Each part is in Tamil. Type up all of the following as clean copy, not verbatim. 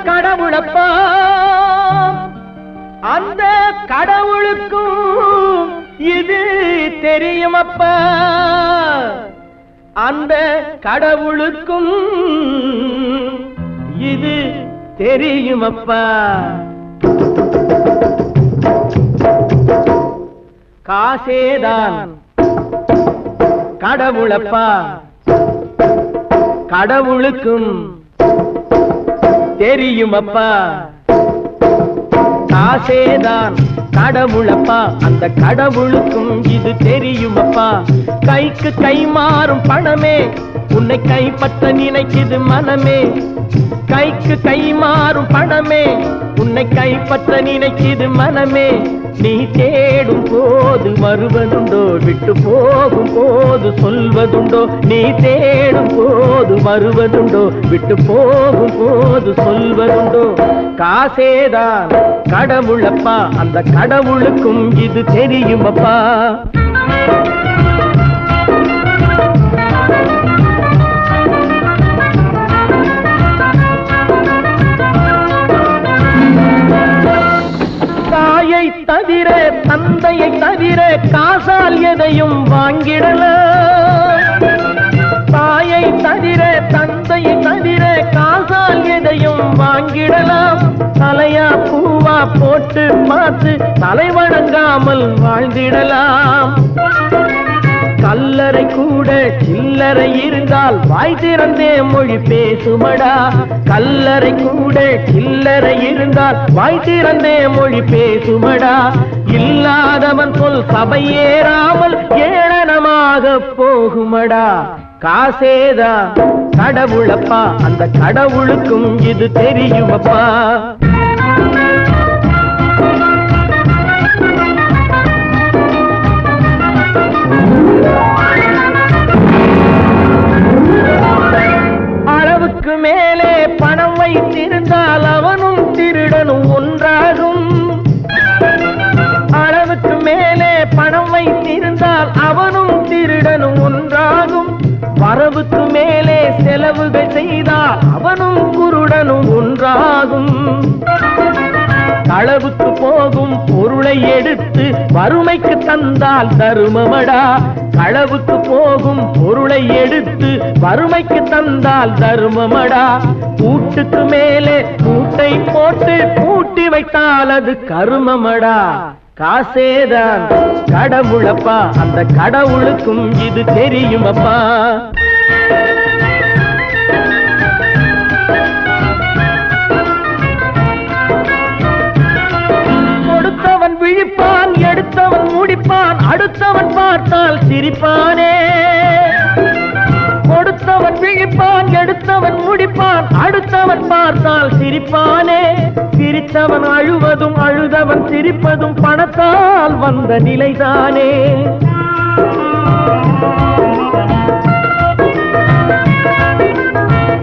கடவுளப்பா அந்த கடவுளுக்கும் இது தெரியுமப்பா அந்த கடவுளுக்கும் இது தெரியுமப்பா காசேதான் கடவுளப்பா கடவுளுக்கும் தெரியுமப்பா காசேதான் கடவுளப்பா அந்த கடவுளுக்கும் இது தெரியுமப்பா கைக்கு கை மாறும் பணமே உன்னை கைப்பற்ற நினைக்குது மனமே கைக்கு கை மாறும் பணமே உன்னை கைப்பற்ற நினைக்குது மனமே நீ தேடும் போது வருவதுண்டோ விட்டு போகும் போது சொல்வதுண்டோ நீ தேடும் போது வருவதுண்டோ விட்டு போகும் போது சொல்வதுண்டோ காசேதான் கடவுளப்பா அந்த கடவுளுக்கும் இது தெரியுமப்பா தாயை தவிர தந்தையை தவிர காசால் எதையும் வாங்கிடலாம் தாயை தவிர தந்தையை தவிர காசால் எதையும் வாங்கிடலாம் தலையா பூவா போட்டு பார்த்து தலை வணங்காமல் வாழ்ந்திடலாம் கல்லறை கூட சில்லறை இருந்தால் வாய் திறந்தே மொழி பேசுமடா கல்லறை கூட சில்லறை இருந்தால் வாய் திறந்தே மொழி பேசுமடா இல்லாதவன் சொல் சபையேறாமல் ஏளனமாக போகுமடா காசேதா கடவுளப்பா அந்த கடவுளுக்கும் இது தெரியுமப்பா அளவுக்கு மேலே பணம் வைத்திருந்தால் அவனும் திருடனும் ஒன்றாகும் அளவுக்கு மேலே பணம் வைத்திருந்தால் அவனும் திருடனும் ஒன்றாகும் வரவுக்கு மேலே செலவுகள் செய்தால் அவனும் குருடனும் ஒன்றாகும் களவுக்கு போகும் பொருளை எடுத்து வறுமைக்கு தந்தால் தருமமடா களவுக்கு போகும் பொருளை எடுத்து வறுமைக்கு தந்தால் தருமமடா கூட்டுக்கு மேலே கூட்டை போட்டு கூட்டி வைத்தால் அது கருமமடா காசேதான் கடவுளப்பா அந்த கடவுளுக்கும் இது தெரியுமப்பா கொடுத்தவன் விழிப்பான் எடுத்தவன் முடிப்பான் அடுத்தவன் பார்த்தால் சிரிப்பானே கொடுத்தவன் விழிப்பான் எடுத்தவன் முடிப்பான் அடுத்தவன் பார்த்தால் சிரிப்பானே சிரித்தவன் அழுவதும் அழுதவன் சிரிப்பதும் பணத்தால் வந்த நிலைதானே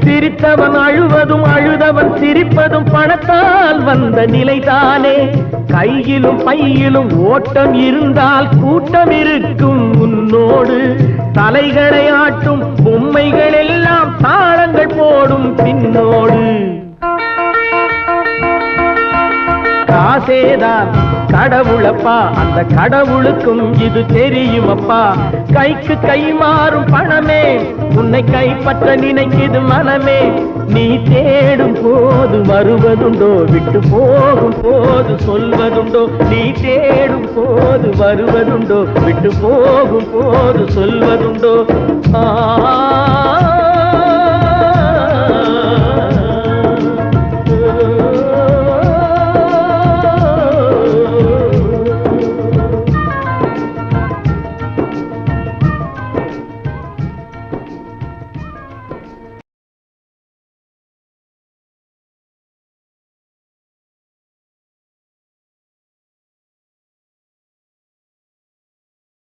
சிரித்தவன் அழுவதும் அழுதவன் சிரிப்பதும் பணத்தால் வந்த நிலைதானே கையிலும் பையிலும் ஓட்டம் இருந்தால் கூட்டம் இருக்கும் உன்னோடு தலைகளை ஆட்டும் பொம்மைகள் எல்லாம் தாளங்கள் போடும் பின்னோடு காசேதான் கடவுளப்பா அந்த கடவுளுக்கும் இது தெரியுமப்பா கைக்கு கை மாறும் பணமே உன்னை கைப்பற்ற நினைக்குது மனமே நீ தேடும் போது வருவதுண்டோ விட்டு போகும் போது சொல்வதுண்டோ நீ தேடும் போது வருவதுண்டோ விட்டு போகும் போது சொல்வதுண்டோ